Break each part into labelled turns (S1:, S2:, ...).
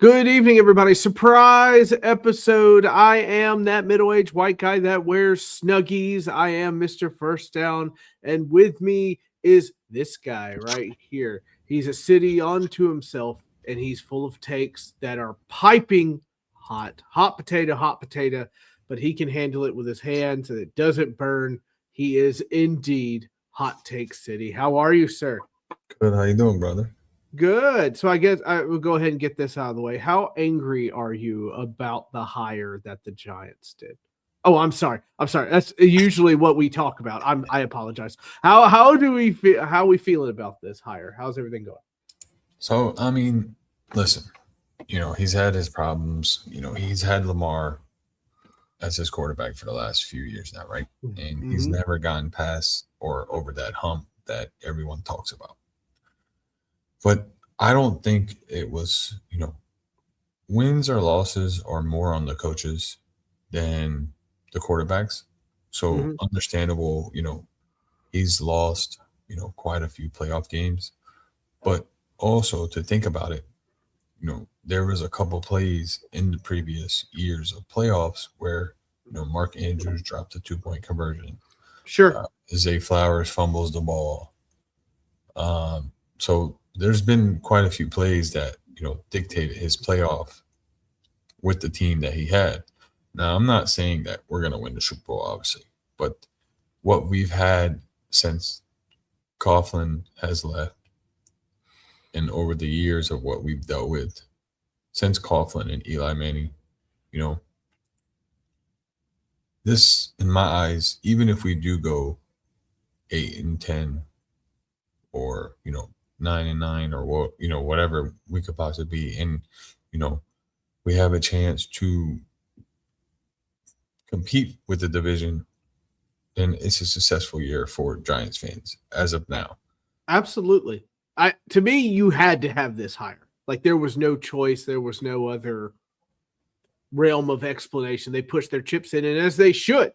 S1: Good evening, everybody. Surprise episode. I am that middle-aged white guy that wears Snuggies. I am Mr. First Down. And with me is this guy right here. He's a city unto himself, and he's full of takes that are piping hot. Hot potato, but he can handle it with his hands and it doesn't burn. He is indeed Hot Take City. How are you, sir?
S2: Good. How you doing, brother?
S1: Good. So I guess I will go ahead and get this out of the way. How angry are you about the hire that the Giants did? Oh, I'm sorry. That's usually what we talk about. I apologize. How do we feel? How are we feeling about this hire? How's everything going?
S2: So, listen, he's had his problems. He's had Lamar as his quarterback for the last few years now, right? And he's never gotten past or over that hump that everyone talks about. But I don't think it was, wins or losses are more on the coaches than the quarterbacks. So understandable, he's lost, quite a few playoff games. But also to think about it, there was a couple plays in the previous years of playoffs where, Mark Andrews dropped a 2-point conversion.
S1: Sure.
S2: Zay Flowers fumbles the ball. So there's been quite a few plays that, dictated his playoff with the team that he had. Now, I'm not saying that we're going to win the Super Bowl, obviously, but what we've had since Coughlin has left and over the years of what we've dealt with since Coughlin and Eli Manning, this, in my eyes, even if we do go 8-10 or, 9-9 or what, whatever we could possibly be, and, we have a chance to compete with the division, then it's a successful year for Giants fans as of now.
S1: Absolutely. To me, you had to have this hire. Like there was no choice. There was no other realm of explanation. They pushed their chips in, and as they should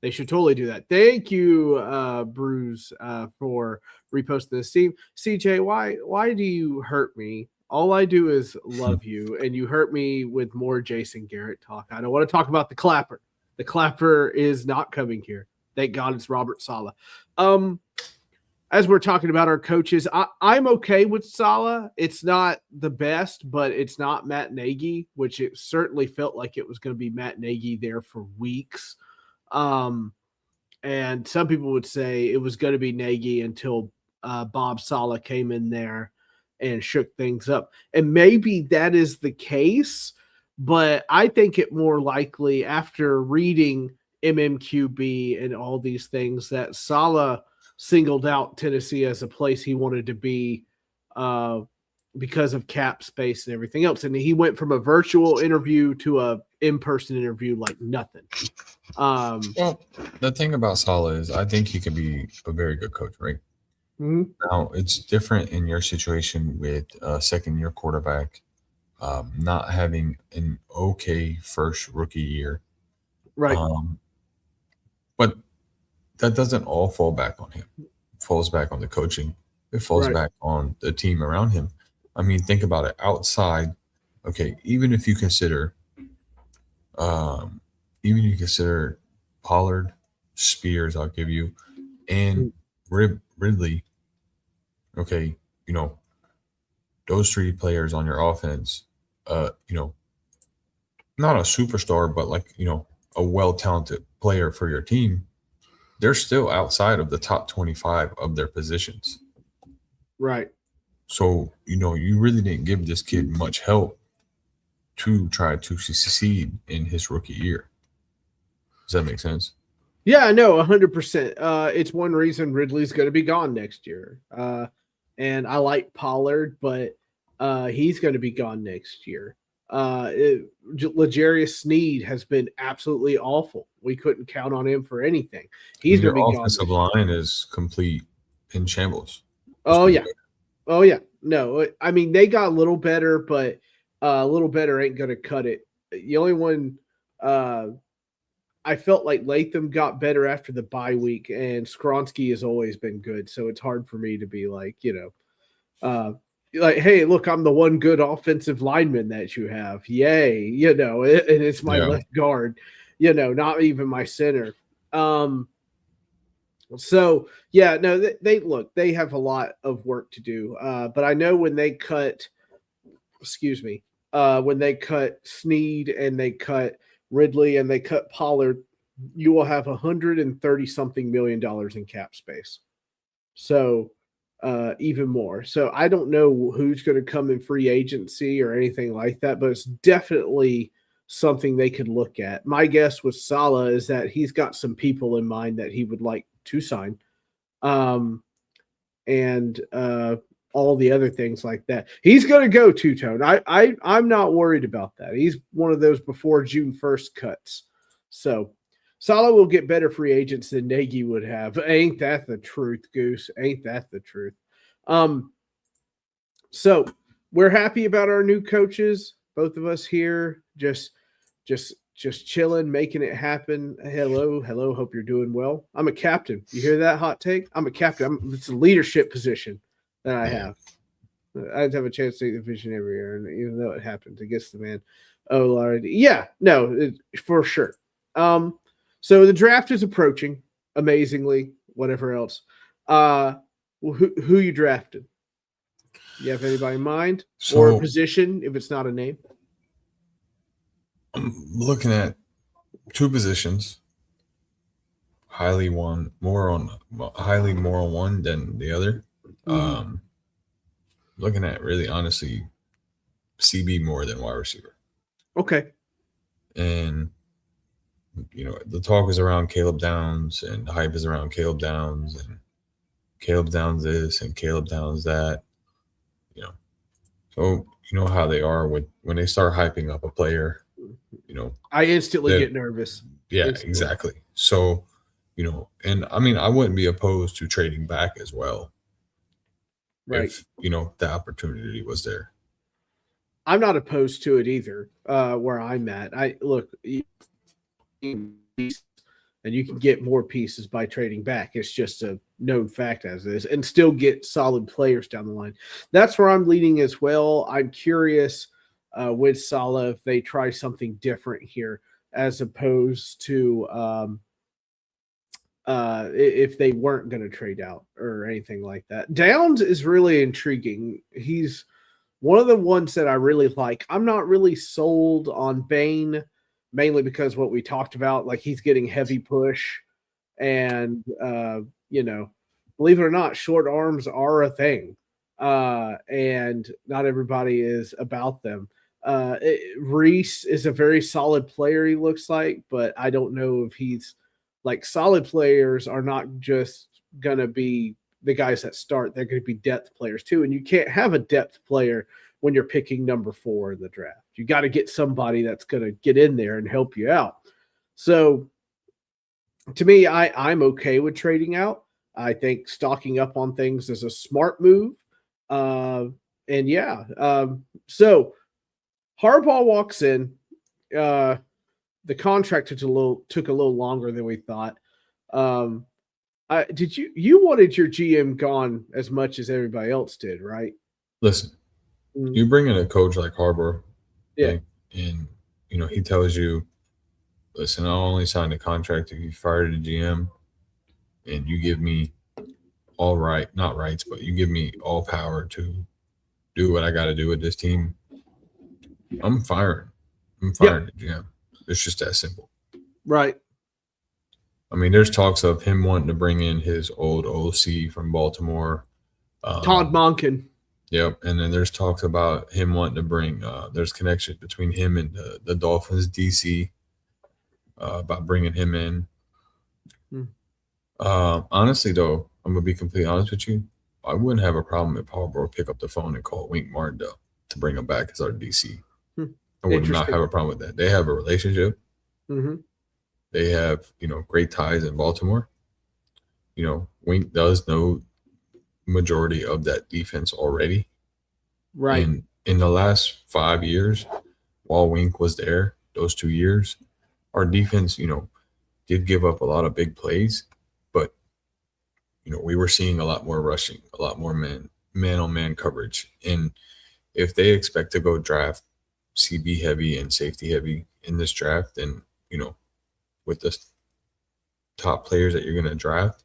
S1: totally do that. Thank you, Bruce, for reposting this team. CJ, why do you hurt me? All I do is love you, and you hurt me with more Jason Garrett talk. I don't want to talk about the clapper. The clapper is not coming here. Thank God it's Robert Saleh. As we're talking about our coaches, I'm okay with Saleh. It's not the best, but it's not Matt Nagy, which it certainly felt like it was going to be Matt Nagy there for weeks. And some people would say it was going to be Nagy until Bob Saleh came in there and shook things up. And maybe that is the case, but I think it more likely after reading MMQB and all these things that Saleh singled out Tennessee as a place he wanted to be because of cap space and everything else. And he went from a virtual interview to a in-person interview like nothing.
S2: Well, the thing about Saleh is I think he could be a very good coach, right? Now, it's different in your situation with a second-year quarterback not having an okay first rookie year.
S1: Right.
S2: But that doesn't all fall back on him. It falls back on the coaching. It falls back on the team around him. I mean, think about it. Outside, okay, even if you consider Pollard, Spears, I'll give you, and Ridley, okay, those three players on your offense, not a superstar, but like, a well-talented player for your team, they're still outside of the top 25 of their positions.
S1: Right.
S2: So, you really didn't give this kid much help to try to succeed in his rookie year. Does that make sense?
S1: Yeah, no, 100%. It's one reason Ridley's going to be gone next year. And I like Pollard, but he's going to be gone next year. L'Jarius Sneed has been absolutely awful. We couldn't count on him for anything. He's going to be gone.
S2: Your offensive line is complete in shambles.
S1: Oh yeah. No, I mean they got a little better, but a little better ain't going to cut it. The only one I felt like Latham got better after the bye week, and Skronsky has always been good. So it's hard for me to be like, like, hey, look, I'm the one good offensive lineman that you have. Yay, and it's my
S2: Yeah.
S1: left guard, not even my center. So yeah, no, they look, they have a lot of work to do. But I know when they cut, when they cut Sneed and they cut Ridley and they cut Pollard, you will have $130 something million in cap space. So even more. So I don't know who's going to come in free agency or anything like that, but it's definitely something they could look at. My guess with Saleh is that he's got some people in mind that he would like to sign. And all the other things like that. He's going to go two-tone. I'm not worried about that. He's one of those before June 1st cuts. So Saleh will get better free agents than Nagy would have. Ain't that the truth, Goose? Ain't that the truth? So we're happy about our new coaches. Both of us here, just chilling, making it happen. Hello. Hope you're doing well. I'm a captain. You hear that hot take? I'm a captain. It's a leadership position that I have. I didn't have a chance to take the vision every year, and even though it happens against the man. Oh, Lord. Yeah, no, for sure. So the draft is approaching amazingly, whatever else. Who you drafted? You have anybody in mind? Or a position, if it's not a name?
S2: I'm looking at two positions. Highly more on one than the other. Looking at really honestly CB more than wide receiver.
S1: Okay.
S2: And the talk is around Caleb Downs and the hype is around Caleb Downs and Caleb Downs this and Caleb Downs that. So you know how they are when they start hyping up a player,
S1: I instantly get nervous.
S2: Yeah, exactly. So, and I mean, I wouldn't be opposed to trading back as well.
S1: Right.
S2: If, the opportunity was there.
S1: I'm not opposed to it either, where I'm at. And you can get more pieces by trading back. It's just a known fact as it is, and still get solid players down the line. That's where I'm leaning as well. I'm curious with Saleh if they try something different here, as opposed to if they weren't going to trade out or anything like that. Downs is really intriguing. He's one of the ones that I really like. I'm not really sold on Bain, mainly because what we talked about, like he's getting heavy push, and believe it or not, short arms are a thing, and not everybody is about them. Reese is a very solid player, he looks like, but I don't know if he's like, solid players are not just gonna be the guys that start; they're going to be depth players too, and you can't have a depth player when you're picking number 4 in the draft. You got to get somebody that's going to get in there and help you out. So to me, I'm okay with trading out. I think stocking up on things is a smart move. So Harbaugh walks in. The contract took a little longer than we thought. You wanted your GM gone as much as everybody else did, right?
S2: Listen, you bring in a coach like Harbaugh,
S1: yeah,
S2: and he tells you, listen, I'll only sign the contract if you fire the GM, and you give me all not rights, but you give me all power to do what I got to do with this team. I'm firing the GM. It's just that simple.
S1: Right.
S2: I mean, there's talks of him wanting to bring in his old OC from Baltimore.
S1: Todd Monken.
S2: Yep. And then there's talks about him wanting to bring there's connection between him and the Dolphins DC about bringing him in. Honestly, though, I'm going to be completely honest with you. I wouldn't have a problem if Harbaugh pick up the phone and call Wink Martindale to bring him back as our DC. I would not have a problem with that. They have a relationship.
S1: Mm-hmm.
S2: They have, great ties in Baltimore. Wink does know majority of that defense already.
S1: Right.
S2: And in the last 5 years, while Wink was there, those 2 years, our defense, did give up a lot of big plays, but we were seeing a lot more rushing, a lot more men, man-on-man coverage. And if they expect to go draft CB heavy and safety heavy in this draft, then, with the top players that you're going to draft,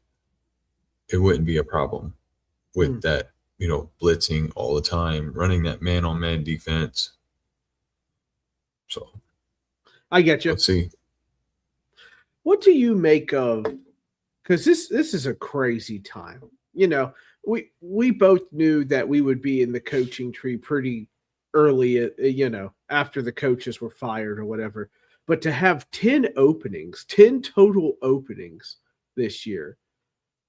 S2: it wouldn't be a problem with that, blitzing all the time, running that man-on-man defense. So
S1: I get you.
S2: let's see.
S1: What do you make of? Because this is a crazy time. We both knew that we would be in the coaching tree pretty early. After the coaches were fired or whatever. But to have 10 total openings this year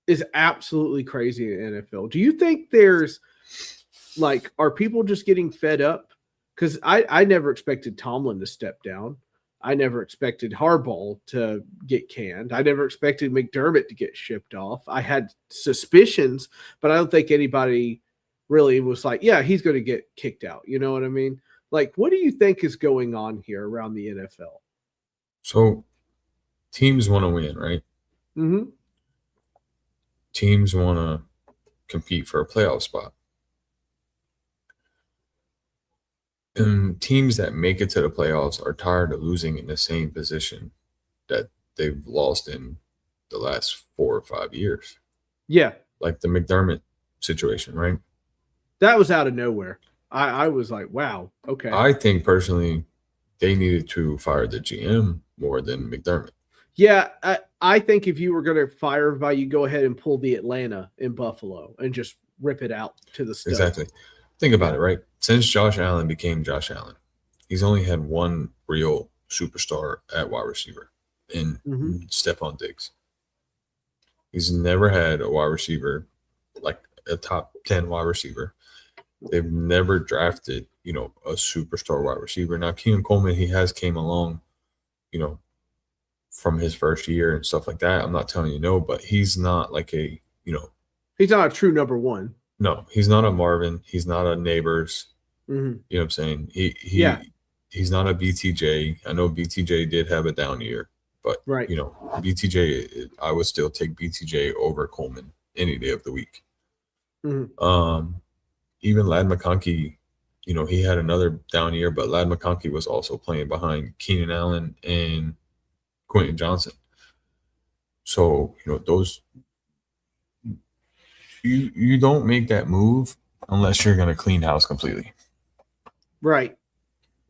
S1: is absolutely crazy in the NFL. Do you think there's are people just getting fed up? Because I never expected Tomlin to step down. I never expected Harbaugh to get canned. I never expected McDermott to get shipped off. I had suspicions, but I don't think anybody really was like, yeah, he's going to get kicked out. You know what I mean? What do you think is going on here around the NFL?
S2: So teams want to win, right?
S1: Mm-hmm.
S2: Teams want to compete for a playoff spot. And teams that make it to the playoffs are tired of losing in the same position that they've lost in the last 4 or 5 years.
S1: Yeah.
S2: Like the McDermott situation, right?
S1: That was out of nowhere. I was like, wow, okay.
S2: I think personally they needed to fire the GM more than McDermott.
S1: Yeah, I think if you were going to fire everybody, you go ahead and pull the Atlanta in Buffalo and just rip it out to the stud.
S2: Exactly. Think about it, right? Since Josh Allen became Josh Allen, he's only had one real superstar at wide receiver in Stephon Diggs. He's never had a wide receiver, like a top 10 wide receiver. They've never drafted, a superstar wide receiver. Now, Keenan Coleman, he has came along, from his first year and stuff like that. I'm not telling you no, but he's not like a,
S1: he's not a true number one.
S2: No, he's not a Marvin. He's not a Neighbors.
S1: Mm-hmm.
S2: You know what I'm saying? He's not a BTJ. I know BTJ did have a down year, but
S1: right.
S2: BTJ, I would still take BTJ over Coleman any day of the week.
S1: Mm-hmm.
S2: Even Ladd McConkey, he had another down year, but Ladd McConkey was also playing behind Keenan Allen and Quentin Johnson. So, those you don't make that move unless you're going to clean house completely.
S1: Right.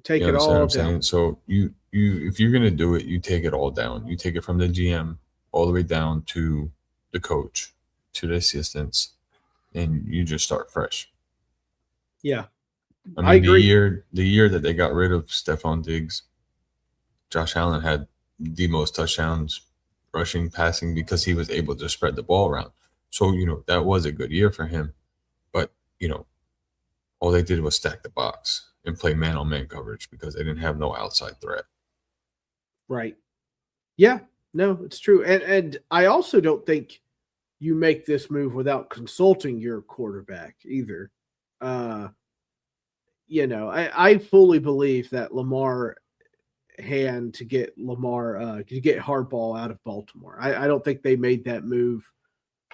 S1: Take it all down.
S2: So you if you're going to do it, you take it all down. You take it from the GM all the way down to the coach, to the assistants, and you just start fresh.
S1: Yeah.
S2: I agree. The year that they got rid of Stephon Diggs, Josh Allen had the most touchdowns, rushing, passing, because he was able to spread the ball around. So, that was a good year for him. But, all they did was stack the box and play man-on-man coverage because they didn't have no outside threat.
S1: Right. Yeah. No, it's true. And I also don't think you make this move without consulting your quarterback either. I fully believe that Lamar hand to get Harbaugh out of Baltimore. I don't think they made that move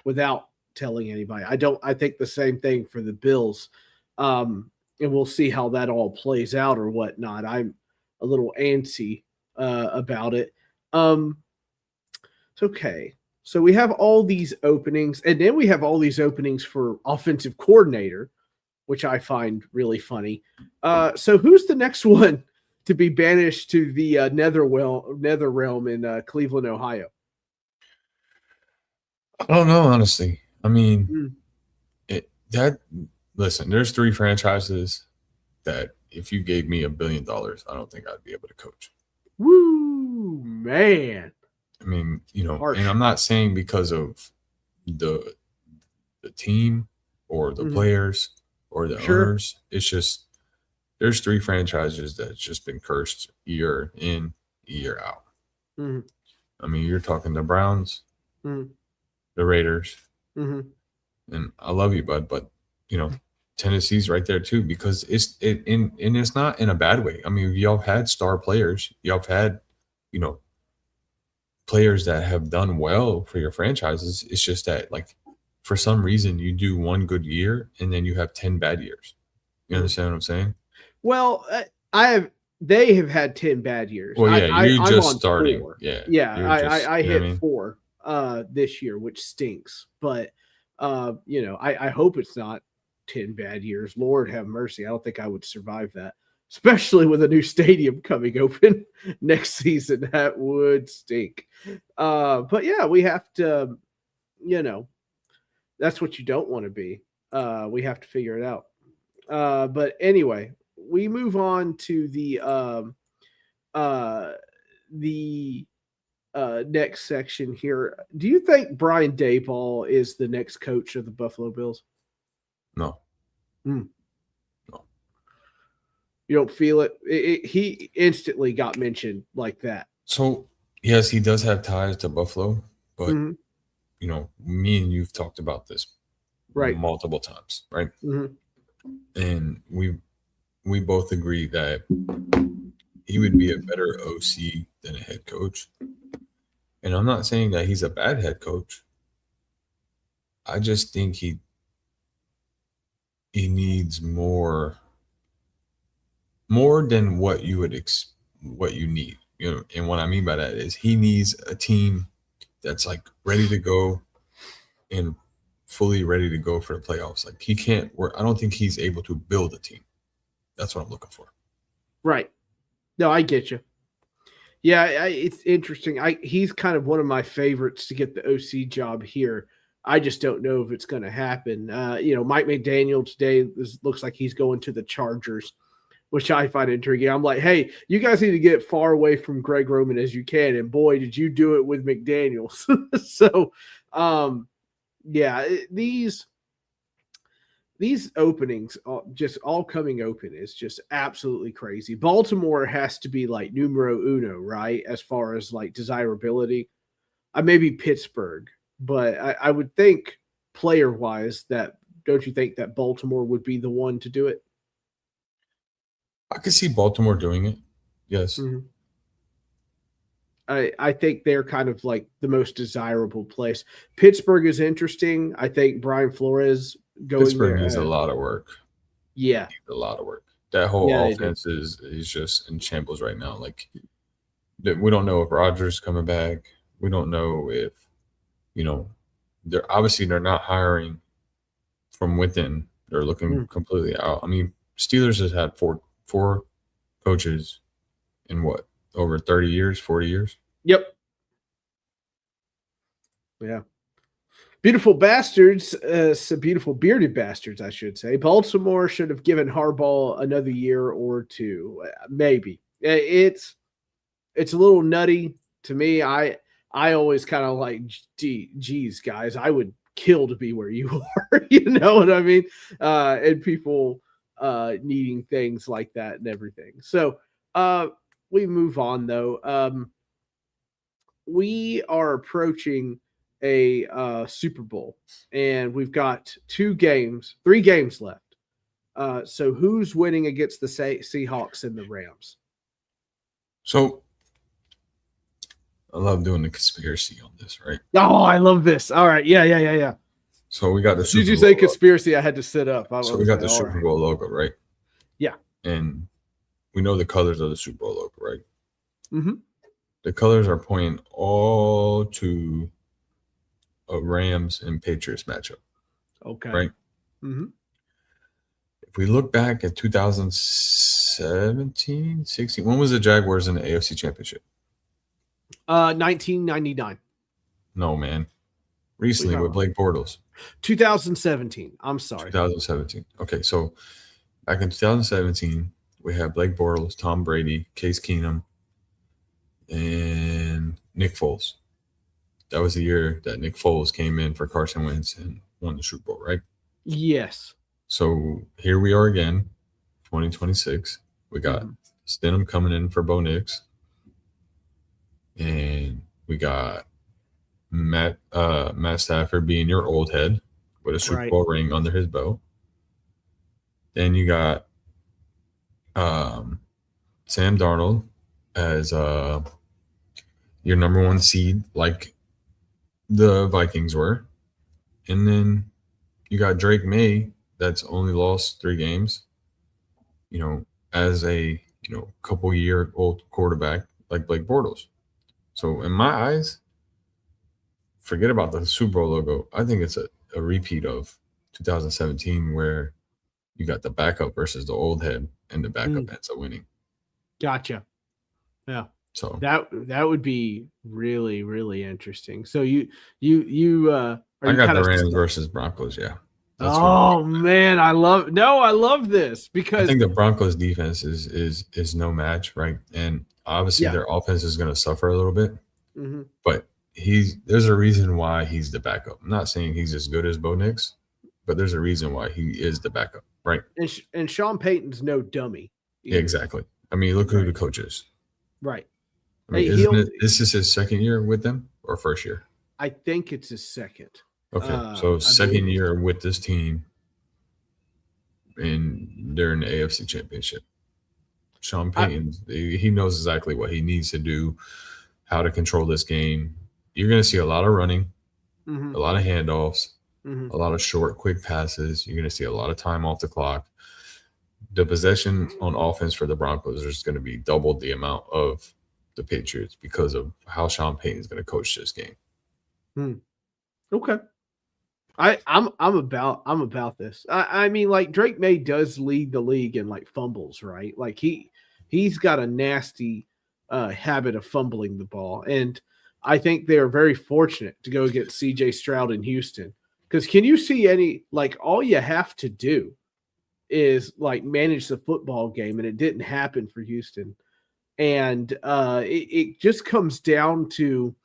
S1: without telling anybody. I think the same thing for the Bills. And we'll see how that all plays out or whatnot. I'm a little antsy about it. It's okay. So we have all these openings, and then we have all these openings for offensive coordinator, which I find really funny. So who's the next one to be banished to the nether realm in Cleveland, Ohio?
S2: I don't know, honestly. I mean, listen, there's 3 franchises that if you gave me $1 billion, I don't think I'd be able to coach.
S1: Woo, man.
S2: I mean,
S1: Harsh.
S2: And I'm not saying because of the team or the players or the owners. It's just there's 3 franchises that's just been cursed year in, year out.
S1: Mm-hmm.
S2: I mean, you're talking the Browns, the Raiders, and I love you, bud, but Tennessee's right there too, because it's not in a bad way. I mean, y'all have had star players, y'all have had players that have done well for your franchises. It's just that, like, for some reason you do one good year and then you have 10 bad years. You understand what I'm saying?
S1: Well, they have had 10 bad years.
S2: Well, yeah, you're
S1: I'm
S2: just
S1: on
S2: starting.
S1: 4.
S2: Yeah.
S1: Yeah,
S2: You're just,
S1: I
S2: you know what
S1: hit
S2: I mean?
S1: 4 this year, which stinks. But I hope it's not 10 bad years. Lord have mercy. I don't think I would survive that, especially with a new stadium coming open next season. That would stink. But yeah, we have to, that's what you don't want to be. We have to figure it out. But anyway, we move on to the next section here. Do you think Brian Daboll is the next coach of the Buffalo Bills?
S2: No.
S1: Mm.
S2: No.
S1: You don't feel it? He instantly got mentioned like that.
S2: So, yes, he does have ties to Buffalo, but,
S1: Mhm.
S2: Me and you've talked about this
S1: Right.
S2: multiple times, right?
S1: Mhm.
S2: And we both agree that he would be a better OC than a head coach. And I'm not saying that he's a bad head coach. I just think he needs more than what you would what you need. And what I mean by that is he needs a team that's like ready to go and fully ready to go for the playoffs. Like he can't work. I don't think he's able to build a team. That's what I'm looking for.
S1: Right. No, I get you. Yeah, it's interesting. He's kind of one of my favorites to get the OC job here. I just don't know if it's going to happen. Mike McDaniel today looks like he's going to the Chargers, which I find intriguing. I'm like, hey, you guys need to get far away from Greg Roman as you can. And boy, did you do it with McDaniels. So, these openings just all coming open is just absolutely crazy. Baltimore has to be like numero uno, right? As far as like desirability. Maybe Pittsburgh, but I would think player wise don't you think that Baltimore would be the one to do it?
S2: I could see Baltimore doing it. Yes.
S1: Mm-hmm. I think they're kind of like the most desirable place. Pittsburgh is interesting. I think Brian Flores going
S2: Pittsburgh
S1: there
S2: needs a lot of work.
S1: Yeah.
S2: A lot of work. That whole offense is just in shambles right now. Like we don't know if Rodgers coming back. We don't know if they're not hiring from within. They're looking completely out. I mean, Steelers has had four coaches in what, over 30 years, 40 years?
S1: Yep. Yeah. Beautiful bastards, some beautiful bearded bastards, I should say. Baltimore should have given Harbaugh another year or two, maybe. It's a little nutty to me. I always kind of like, geez, guys, I would kill to be where you are. You know what I mean? And people needing things like that and everything. So we move on though. We are approaching a Super Bowl, and we've got 3 games left. So who's winning against the Seahawks and the Rams?
S2: So I love doing the conspiracy on this, right?
S1: Oh, I love this. All right. Yeah.
S2: So we got the
S1: Super Bowl. Did you say conspiracy? I had to sit up.
S2: So we got the Super Bowl logo, right?
S1: Yeah.
S2: And we know the colors of the Super Bowl logo, right?
S1: Mm-hmm.
S2: The colors are pointing all to a Rams and Patriots matchup.
S1: Okay.
S2: Right?
S1: Mm-hmm.
S2: If we look back at 2017, 16, when was the Jaguars in the AFC Championship?
S1: 1999.
S2: No, man. Recently with Blake Bortles.
S1: 2017. I'm sorry.
S2: 2017. Okay, so back in 2017, we had Blake Bortles, Tom Brady, Case Keenum, and Nick Foles. That was the year that Nick Foles came in for Carson Wentz and won the Super Bowl, right?
S1: Yes.
S2: So here we are again, 2026. We got Stidham coming in for Bo Nix. And we got Matt Stafford being your old head with a Super Bowl ring under his belt. Then you got Sam Darnold as your number 1 seed, like the Vikings were. And then you got Drake May that's only lost 3 games, as a, couple year old quarterback like Blake Bortles. So in my eyes, forget about the Super Bowl logo. I think it's a repeat of 2017 where you got the backup versus the old head and the backup ends up winning.
S1: Gotcha. Yeah.
S2: So
S1: that would be really, really interesting. So I
S2: got the Rams versus Broncos. Yeah.
S1: Man, I love this because
S2: I think the Broncos defense is no match, right? And obviously their offense is going to suffer a little bit, but there's a reason why he's the backup. I'm not saying he's as good as Bo Nix, but there's a reason why he is the backup, right?
S1: And Sean Payton's no dummy.
S2: Yeah, exactly. I mean, look who the coach is.
S1: Right.
S2: I mean, this is his second year with them or first year?
S1: I think it's his second.
S2: Okay, so second year with this team, and they're in the AFC Championship. Sean Payton, he knows exactly what he needs to do, how to control this game. You're going to see a lot of running, a lot of handoffs, a lot of short, quick passes. You're going to see a lot of time off the clock. The possession on offense for the Broncos is going to be double the amount of the Patriots because of how Sean Payton is going to coach this game.
S1: Okay. I'm about this. I mean, like Drake May does lead the league in like fumbles, right? Like he's got a nasty habit of fumbling the ball, and I think they are very fortunate to go against CJ Stroud in Houston. Because can you see all you have to do is like manage the football game, and it didn't happen for Houston, and it just comes down to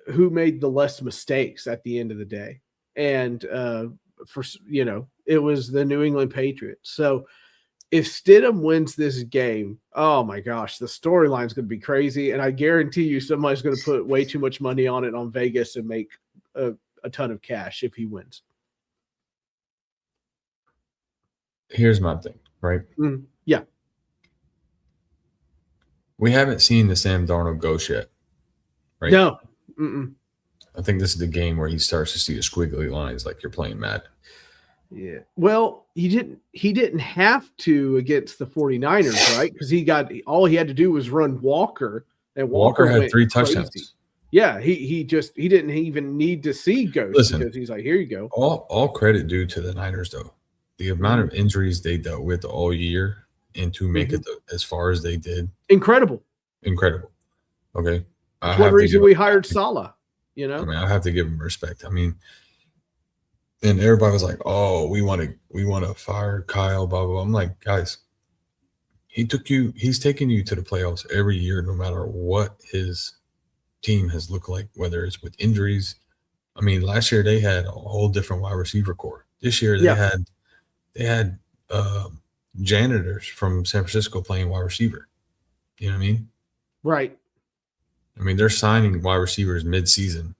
S1: who made the less mistakes at the end of the day. And it was the New England Patriots. So if Stidham wins this game, oh my gosh, the storyline is going to be crazy. And I guarantee you somebody's going to put way too much money on it on Vegas and make a ton of cash if he wins.
S2: Here's my thing, right?
S1: Yeah.
S2: We haven't seen the Sam Darnold ghost yet, right?
S1: No.
S2: I think this is the game where he starts to see the squiggly lines like you're playing Madden.
S1: Yeah. Well, he didn't have to against the 49ers, right? Because all he had to do was run Walker, and Walker
S2: had 3 touchdowns.
S1: Crazy. Yeah, he didn't even need to see ghosts because he's like, here you go.
S2: All credit due to the Niners, though. The amount of injuries they dealt with all year and to make it as far as they did.
S1: Incredible.
S2: Okay.
S1: That's one reason we hired Saleh, I
S2: mean, I have to give him respect. I mean, and everybody was like, oh, we want to fire Kyle, blah, blah, blah. I'm like, guys, he's taken you to the playoffs every year, no matter what his team has looked like, whether it's with injuries. I mean, last year they had a whole different wide receiver core. This year they had janitors from San Francisco playing wide receiver. You know what I mean?
S1: Right.
S2: I mean, they're signing wide receivers mid-season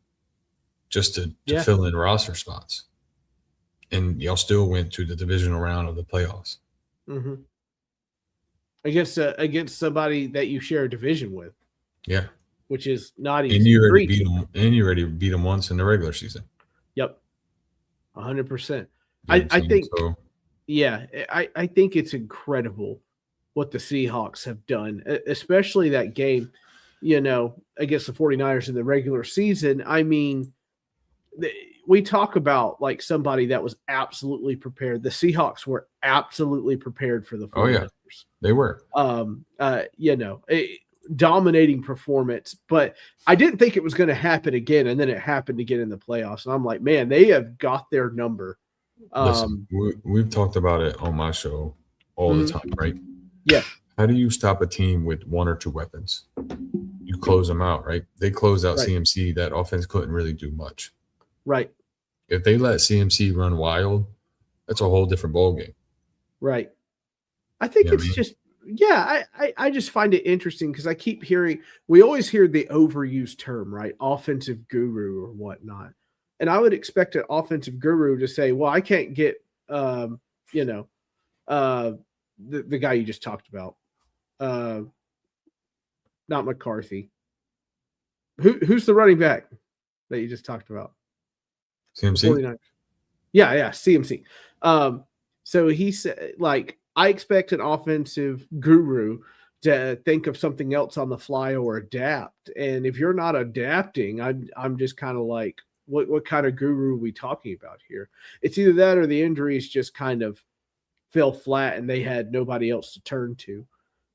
S2: just to fill in roster spots. And y'all still went to the divisional round of the playoffs.
S1: Against somebody that you share a division with.
S2: Yeah.
S1: Which is not easy.
S2: And you already beat them once in the regular season.
S1: Yep. 100%. I think so. Yeah, I think it's incredible what the Seahawks have done, especially that game, against the 49ers in the regular season. I mean, we talk about like somebody that was absolutely prepared. The Seahawks were absolutely prepared for the 49ers. Oh, yeah,
S2: they were.
S1: Dominating performance, but I didn't think it was going to happen again, and then it happened again in the playoffs. And I'm like, man, they have got their number.
S2: Listen, we've talked about it on my show all the time, right?
S1: Yeah.
S2: How do you stop a team with 1 or 2 weapons? You close them out, right? They closed out CMC. That offense couldn't really do much.
S1: Right.
S2: If they let CMC run wild, that's a whole different ballgame.
S1: Right. I think I just find it interesting because I keep we always hear the overused term, right? Offensive guru or whatnot. And I would expect an offensive guru to say, well, I can't get, the guy you just talked about, not McCarthy. Who's the running back that you just talked about?
S2: CMC.
S1: 49ers. Yeah, CMC. So he said, like, I expect an offensive guru to think of something else on the fly or adapt. And if you're not adapting, I'm just kind of like, what kind of guru are we talking about here? It's either that or the injuries just kind of fell flat and they had nobody else to turn to.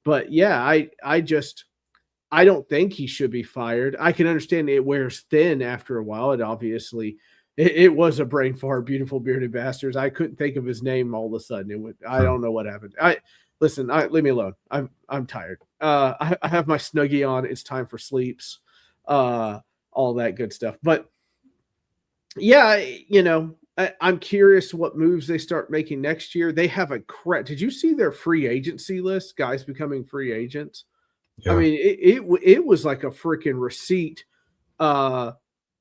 S1: But yeah, I don't think he should be fired. I can understand it wears thin after a while. It obviously it was a brain fart, beautiful bearded bastards. I couldn't think of his name all of a sudden. It went, I don't know what happened. Leave me alone. I'm tired. I have my Snuggie on. It's time for sleeps. All that good stuff. But yeah, I'm curious what moves they start making next year. They have did you see their free agency list? Guys becoming free agents. Yeah. I mean, it was like a freaking receipt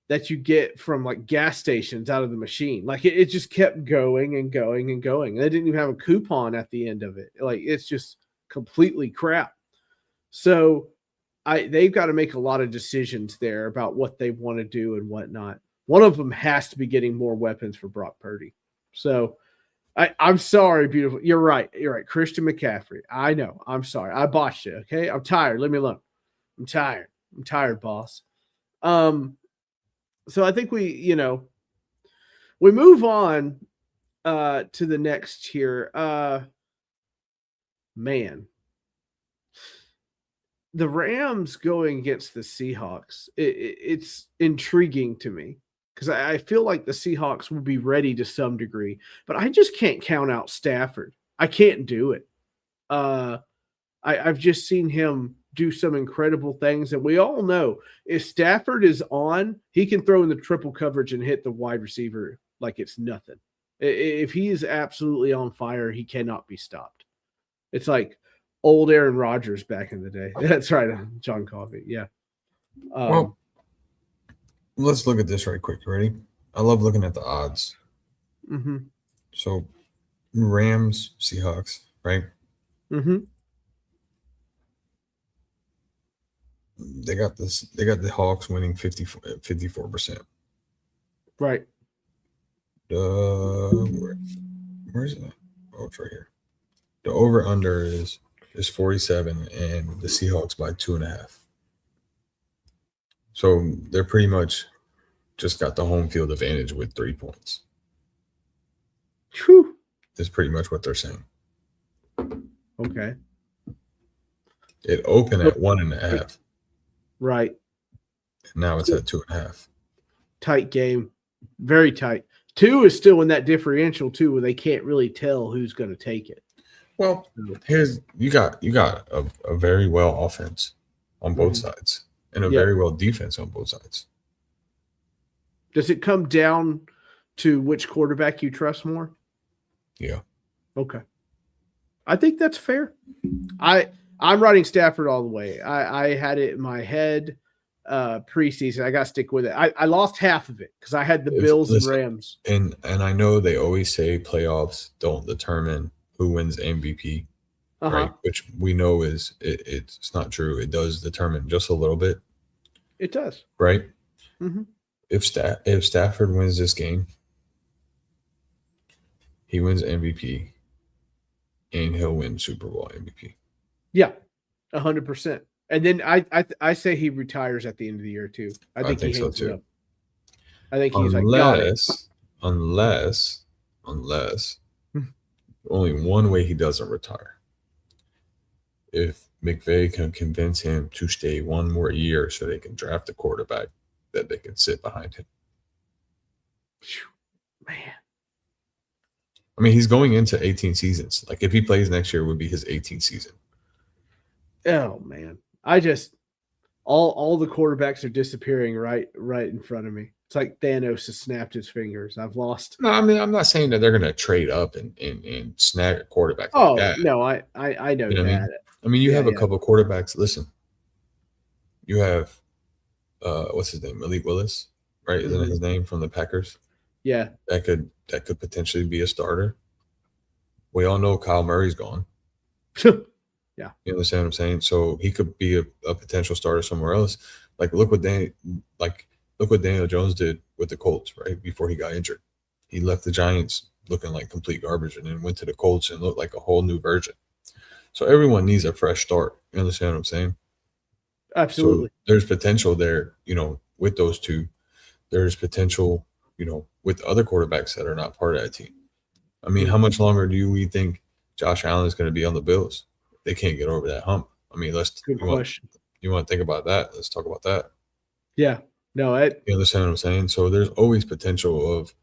S1: that you get from like gas stations out of the machine. Like it just kept going and going and going. They didn't even have a coupon at the end of it. Like it's just completely crap. So they've got to make a lot of decisions there about what they want to do and whatnot. One of them has to be getting more weapons for Brock Purdy. So I'm sorry, beautiful. You're right. Christian McCaffrey. I know. I'm sorry. I botched it. Okay. I'm tired. Leave me alone. I'm tired, boss. So I think we move on to the next here. Man, the Rams going against the Seahawks. It's intriguing to me because I feel like the Seahawks will be ready to some degree, but I just can't count out Stafford. I can't do it. I've just seen him do some incredible things. And we all know if Stafford is on, he can throw in the triple coverage and hit the wide receiver like it's nothing. If he is absolutely on fire, he cannot be stopped. It's like old Aaron Rodgers back in the day. That's right, John Coffey. Yeah.
S2: Well, let's look at this right quick. You ready? I love looking at the odds.
S1: Mm-hmm.
S2: So Rams, Seahawks, right?
S1: Mm-hmm.
S2: They got the Hawks winning 54%.
S1: Right.
S2: Where's it? Oh, it's right here. The over under is 47 and the Seahawks by 2.5. So they're pretty much just got the home field advantage with 3 points.
S1: Whew.
S2: That's pretty much what they're saying.
S1: Okay.
S2: It opened at 1.5.
S1: Right.
S2: And now it's at 2.5.
S1: Tight game. Very tight. 2 is still in that differential too, where they can't really tell who's going to take it.
S2: Well, you got a very well offense on both sides and a very well defense on both sides.
S1: Does it come down to which quarterback you trust more?
S2: Yeah.
S1: Okay. I think that's fair. I'm riding Stafford all the way. I had it in my head preseason. I got to stick with it. I lost half of it because I had the Bills and Rams.
S2: And I know they always say playoffs don't determine who wins MVP, right? Which we know it's not true. It does determine just a little bit.
S1: It does.
S2: Right?
S1: Mm-hmm.
S2: If Stafford wins this game, he wins MVP and he'll win Super Bowl MVP.
S1: Yeah, 100%. And then I say he retires at the end of the year too. I think he so too. I think he's
S2: unless only one way he doesn't retire. If McVay can convince him to stay one more year so they can draft a quarterback that they can sit behind him.
S1: Man.
S2: I mean, he's going into 18 seasons. Like if he plays next year, it would be his 18th season.
S1: Oh man. I just all the quarterbacks are disappearing right in front of me. It's like Thanos has snapped his fingers. I've lost.
S2: No, I mean, I'm not saying that they're going to trade up and snag a quarterback.
S1: Oh,
S2: like that.
S1: No, I know that.
S2: I mean, you have a couple quarterbacks. Listen, you have what's his name, Malik Willis, right? Isn't it his name from the Packers?
S1: Yeah,
S2: that could potentially be a starter. We all know Kyle Murray's gone.
S1: Yeah,
S2: you understand what I'm saying? So he could be a potential starter somewhere else. Like look what Daniel Jones did with the Colts right before he got injured. He left the Giants looking like complete garbage and then went to the Colts and looked like a whole new version. So everyone needs a fresh start. You understand what I'm saying?
S1: Absolutely.
S2: So there's potential there, with those two. There's potential, with other quarterbacks that are not part of that team. I mean, how much longer do we think Josh Allen is going to be on the Bills? They can't get over that hump. I mean,
S1: Good question.
S2: You want to think about that? Let's talk about that.
S1: Yeah. No,
S2: You understand what I'm saying? So there's always potential of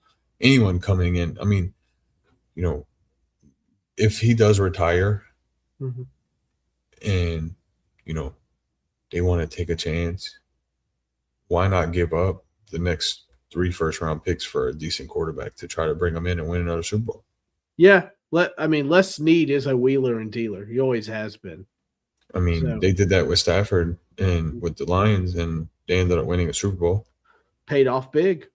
S2: anyone coming in. I mean, if he does retire and, they want to take a chance, why not give up the next 3 first-round picks for a decent quarterback to try to bring them in and win another Super Bowl?
S1: Yeah. Les Snead is a wheeler and dealer. He always has been.
S2: I mean, they did that with Stafford and with the Lions, and they ended up winning a Super Bowl.
S1: Paid off big.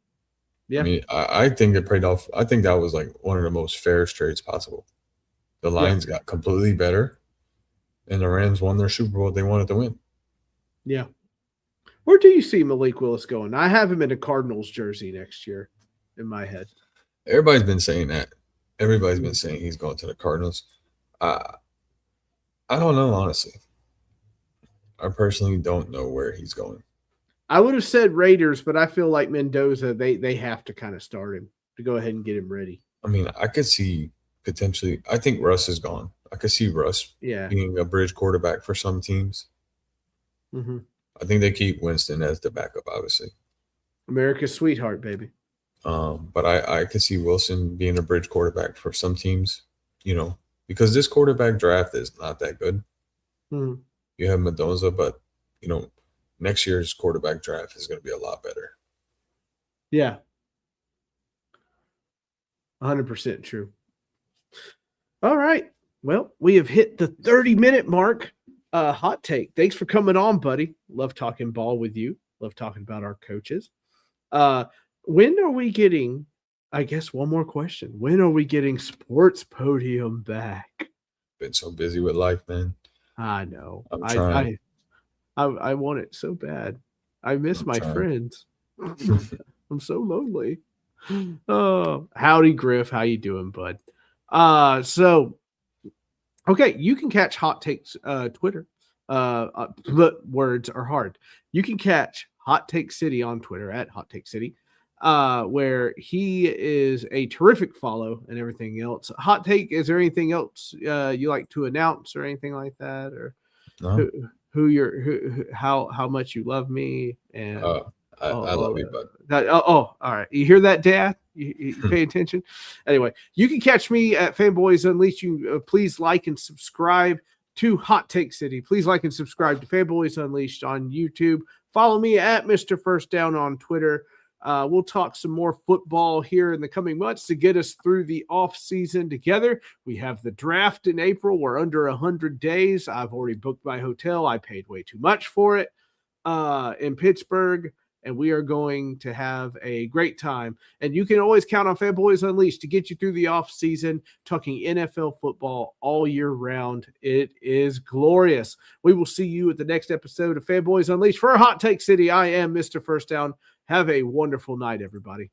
S1: Yeah.
S2: I mean, I think it paid off. I think that was like one of the most fairest trades possible. The Lions got completely better, and the Rams won their Super Bowl they wanted to win.
S1: Yeah. Where do you see Malik Willis going? I have him in a Cardinals jersey next year in my head.
S2: Everybody's been saying that. Everybody's been saying he's going to the Cardinals. I don't know, honestly. I personally don't know where he's going.
S1: I would have said Raiders, but I feel like Mendoza, they have to kind of start him to go ahead and get him ready.
S2: I mean, I could see potentially – I think Russ is gone. I could see Russ being a bridge quarterback for some teams.
S1: Mm-hmm.
S2: I think they keep Winston as the backup, obviously.
S1: America's sweetheart, baby.
S2: But I could see Wilson being a bridge quarterback for some teams, because this quarterback draft is not that good.
S1: Mm-hmm.
S2: You have Mendoza, but, next year's quarterback draft is going to be a lot better.
S1: Yeah. 100% true. All right. Well, we have hit the 30-minute mark. Hot take. Thanks for coming on, buddy. Love talking ball with you. Love talking about our coaches. When are we getting, I guess one more question. When are we getting Sports Podium back?
S2: Been so busy with life, man.
S1: I know.
S2: I'm trying.
S1: I want it so bad. I miss my friends. I'm so lonely. Oh, howdy, Griff. How you doing, bud? Okay, you can catch Hot Takes Twitter. But words are hard. You can catch Hot Take City on Twitter at Hot Take City, where he is a terrific follow and everything else. Hot Take, is there anything else you like to announce or anything like that, or
S2: no.
S1: how much you love me? And
S2: I love you, bud.
S1: All right. You hear that, Dad? You pay attention. Anyway, you can catch me at Fanboys Unleashed. You please like and subscribe to Hot Take City. Please like and subscribe to Fanboys Unleashed on YouTube. Follow me at Mr. First Down on Twitter. We'll talk some more football here in the coming months to get us through the off season together. We have the draft in April. We're under 100 days. I've already booked my hotel. I paid way too much for it in Pittsburgh. And we are going to have a great time. And you can always count on Fanboys Unleashed to get you through the off season, talking NFL football all year round. It is glorious. We will see you at the next episode of Fanboys Unleashed. For Hot Take City, I am Mr. First Down. Have a wonderful night, everybody.